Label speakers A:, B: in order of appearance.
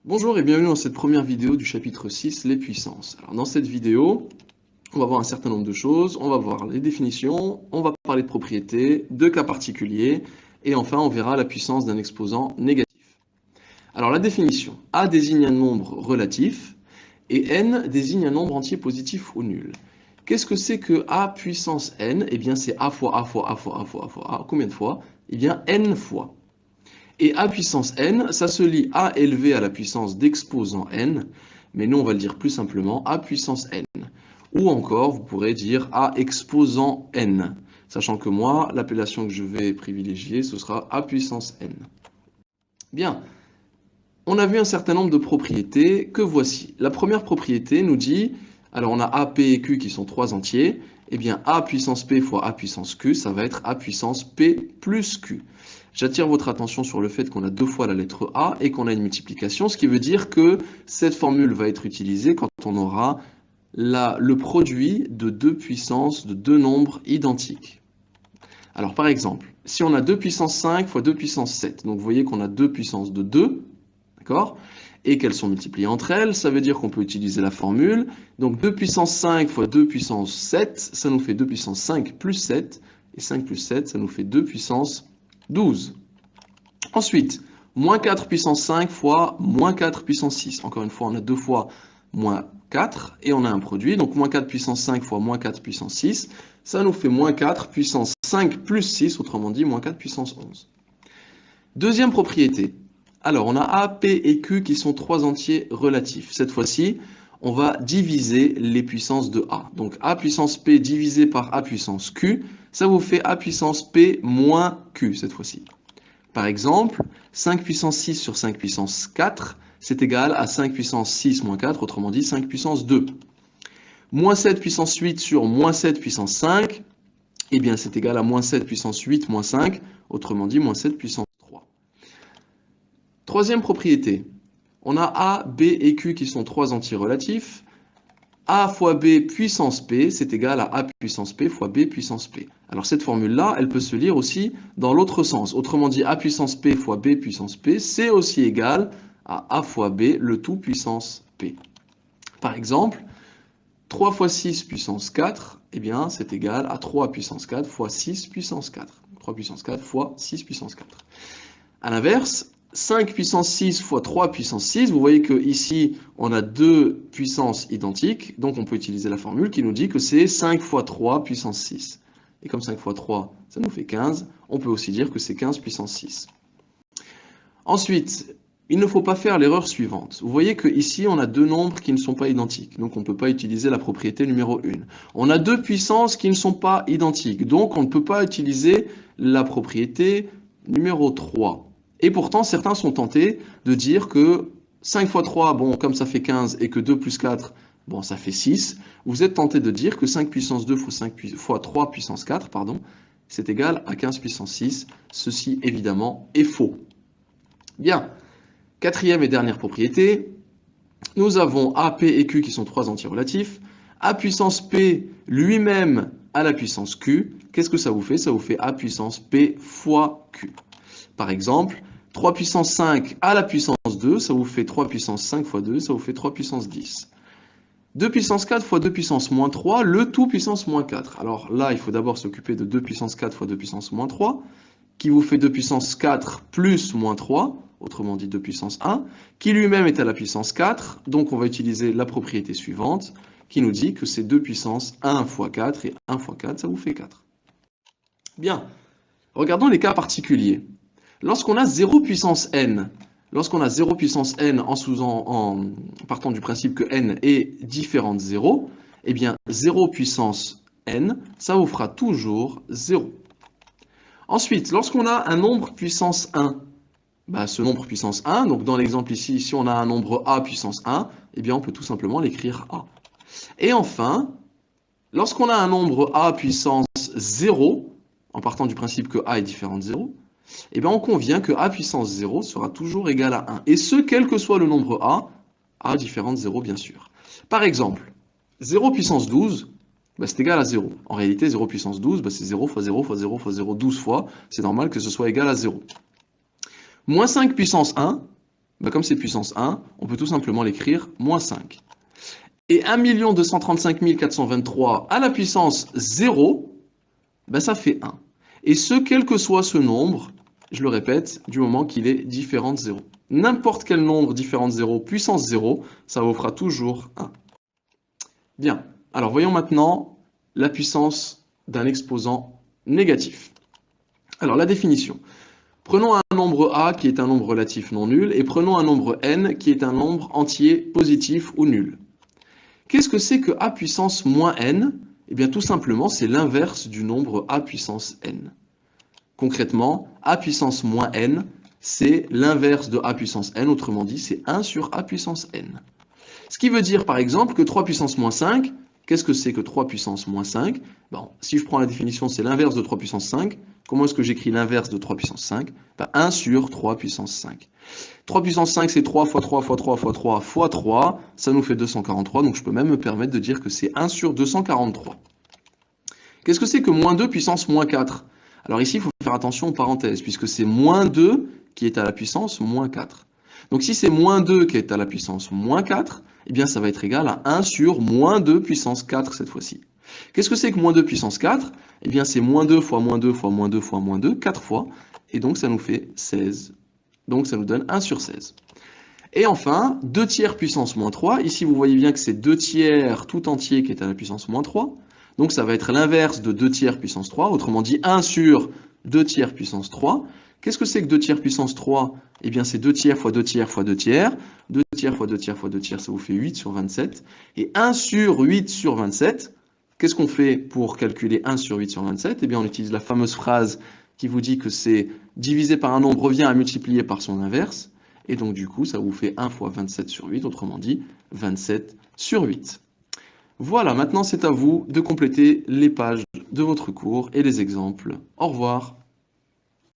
A: Bonjour et bienvenue dans cette première vidéo du chapitre 6, les puissances. Alors dans cette vidéo, on va voir un certain nombre de choses, on va voir les définitions, on va parler de propriétés, de cas particuliers, et enfin on verra la puissance d'un exposant négatif. Alors la définition, A désigne un nombre relatif, et N désigne un nombre entier positif ou nul. Qu'est-ce que c'est que A puissance N? Eh bien c'est A fois A fois A fois A fois A fois A. Combien de fois? Eh bien N fois. Et A puissance n, ça se lit A élevé à la puissance d'exposant n, mais nous on va le dire plus simplement A puissance n. Ou encore, vous pourrez dire A exposant n, sachant que moi, l'appellation que je vais privilégier, ce sera A puissance n. Bien, on a vu un certain nombre de propriétés que voici. La première propriété nous dit, alors on a A, P et Q qui sont trois entiers, eh bien A puissance P fois A puissance Q, ça va être A puissance P plus Q. J'attire votre attention sur le fait qu'on a deux fois la lettre A et qu'on a une multiplication, ce qui veut dire que cette formule va être utilisée quand on aura le produit de deux puissances, de deux nombres identiques. Alors par exemple, si on a 2 puissance 5 fois 2 puissance 7, donc vous voyez qu'on a deux puissances de 2, d'accord, et qu'elles sont multipliées entre elles, ça veut dire qu'on peut utiliser la formule. Donc 2 puissance 5 fois 2 puissance 7, ça nous fait 2 puissance 5 plus 7, et 5 plus 7, ça nous fait 2 puissance 12. Ensuite, moins 4 puissance 5 fois moins 4 puissance 6. Encore une fois, on a deux fois moins 4 et on a un produit. Donc moins 4 puissance 5 fois moins 4 puissance 6, ça nous fait moins 4 puissance 5 plus 6, autrement dit moins 4 puissance 11. Deuxième propriété. Alors, on a A, P et Q qui sont trois entiers relatifs. Cette fois-ci, on va diviser les puissances de A. Donc A puissance P divisé par A puissance Q, ça vous fait A puissance P moins Q cette fois-ci. Par exemple, 5 puissance 6 sur 5 puissance 4, c'est égal à 5 puissance 6 moins 4, autrement dit 5 puissance 2. Moins 7 puissance 8 sur moins 7 puissance 5, eh bien c'est égal à moins 7 puissance 8 moins 5, autrement dit moins 7 puissance 3. Troisième propriété, on a A, B et Q qui sont trois entiers relatifs. A fois B puissance P, c'est égal à A puissance P fois B puissance P. Alors cette formule-là, elle peut se lire aussi dans l'autre sens. Autrement dit, A puissance P fois B puissance P, c'est aussi égal à A fois B, le tout puissance P. Par exemple, 3 fois 6 puissance 4, eh bien, c'est égal à 3 puissance 4 fois 6 puissance 4. 3 puissance 4 fois 6 puissance 4. A l'inverse, 5 puissance 6 fois 3 puissance 6, vous voyez qu'ici, on a deux puissances identiques, donc on peut utiliser la formule qui nous dit que c'est 5 fois 3 puissance 6. Et comme 5 fois 3, ça nous fait 15, on peut aussi dire que c'est 15 puissance 6. Ensuite, il ne faut pas faire l'erreur suivante. Vous voyez qu'ici, on a deux nombres qui ne sont pas identiques, donc on ne peut pas utiliser la propriété numéro 1. On a deux puissances qui ne sont pas identiques, donc on ne peut pas utiliser la propriété numéro 3. Et pourtant, certains sont tentés de dire que 5 fois 3, bon, comme ça fait 15, et que 2 plus 4, bon, ça fait 6. Vous êtes tenté de dire que 5 puissance 2 fois 3 puissance 4, pardon, c'est égal à 15 puissance 6. Ceci, évidemment, est faux. Bien. Quatrième et dernière propriété, nous avons A, P et Q qui sont trois entiers relatifs. A puissance P lui-même à la puissance Q, qu'est-ce que ça vous fait? Ça vous fait A puissance P fois Q. Par exemple, 3 puissance 5 à la puissance 2, ça vous fait 3 puissance 5 fois 2, ça vous fait 3 puissance 10. 2 puissance 4 fois 2 puissance moins 3, le tout puissance moins 4. Alors là, il faut d'abord s'occuper de 2 puissance 4 fois 2 puissance moins 3, qui vous fait 2 puissance 4 plus moins 3, autrement dit 2 puissance 1, qui lui-même est à la puissance 4, donc on va utiliser la propriété suivante, qui nous dit que c'est 2 puissance 1 fois 4, et 1 fois 4, ça vous fait 4. Bien, regardons les cas particuliers. Lorsqu'on a 0 puissance n, en partant du principe que n est différent de 0, eh bien 0 puissance n, ça vous fera toujours 0. Ensuite, lorsqu'on a un nombre puissance 1, ce nombre puissance 1, donc dans l'exemple ici, si on a un nombre a puissance 1, eh bien on peut tout simplement l'écrire a. Et enfin, lorsqu'on a un nombre a puissance 0, en partant du principe que a est différent de 0, eh bien on convient que a puissance 0 sera toujours égal à 1. Et ce, quel que soit le nombre a différent de 0 bien sûr. Par exemple, 0 puissance 12, c'est égal à 0. En réalité, 0 puissance 12, c'est 0 fois 0 fois 0 fois 0, 12 fois. C'est normal que ce soit égal à 0. Moins 5 puissance 1, bah, comme c'est puissance 1, on peut tout simplement l'écrire moins 5. Et 1 235 423 à la puissance 0, bah, ça fait 1. Et ce, quel que soit ce nombre, je le répète, du moment qu'il est différent de 0. N'importe quel nombre différent de 0, puissance 0, ça vous fera toujours 1. Bien, alors voyons maintenant la puissance d'un exposant négatif. Alors la définition. Prenons un nombre a qui est un nombre relatif non nul et prenons un nombre n qui est un nombre entier positif ou nul. Qu'est-ce que c'est que a puissance moins n? Eh bien tout simplement c'est l'inverse du nombre a puissance n. Concrètement, a puissance moins n, c'est l'inverse de a puissance n, autrement dit c'est 1 sur a puissance n. Ce qui veut dire par exemple que 3 puissance moins 5, qu'est-ce que c'est que 3 puissance moins 5? Bon, si je prends la définition, c'est l'inverse de 3 puissance 5. Comment est-ce que j'écris l'inverse de 3 puissance 5? 1 sur 3 puissance 5. 3 puissance 5, c'est 3 fois 3 fois 3 fois 3 fois 3. Ça nous fait 243, donc je peux même me permettre de dire que c'est 1 sur 243. Qu'est-ce que c'est que moins 2 puissance moins 4? Alors ici, il faut faire attention aux parenthèses, puisque c'est moins 2 qui est à la puissance moins 4. Donc si c'est moins 2 qui est à la puissance moins 4, eh bien ça va être égal à 1 sur moins 2 puissance 4 cette fois-ci. Qu'est-ce que c'est que moins 2 puissance 4? Eh bien c'est moins 2 fois moins 2 fois moins 2 fois moins 2, 4 fois, et donc ça nous fait 16. Donc ça nous donne 1 sur 16. Et enfin, 2 tiers puissance moins 3. Ici, vous voyez bien que c'est 2 tiers tout entier qui est à la puissance moins 3. Donc ça va être l'inverse de 2 tiers puissance 3, autrement dit 1 sur 2 tiers puissance 3. Qu'est-ce que c'est que 2 tiers puissance 3? Eh bien c'est 2 tiers fois 2 tiers fois 2 tiers. 2 tiers fois 2 tiers fois 2 tiers, ça vous fait 8 sur 27. Et 1 sur 8 sur 27, qu'est-ce qu'on fait pour calculer 1 sur 8 sur 27? Eh bien on utilise la fameuse phrase qui vous dit que c'est divisé par un nombre revient à multiplier par son inverse. Et donc du coup, ça vous fait 1 fois 27 sur 8, autrement dit 27 sur 8. Voilà, maintenant c'est à vous de compléter les pages de votre cours et les exemples. Au revoir.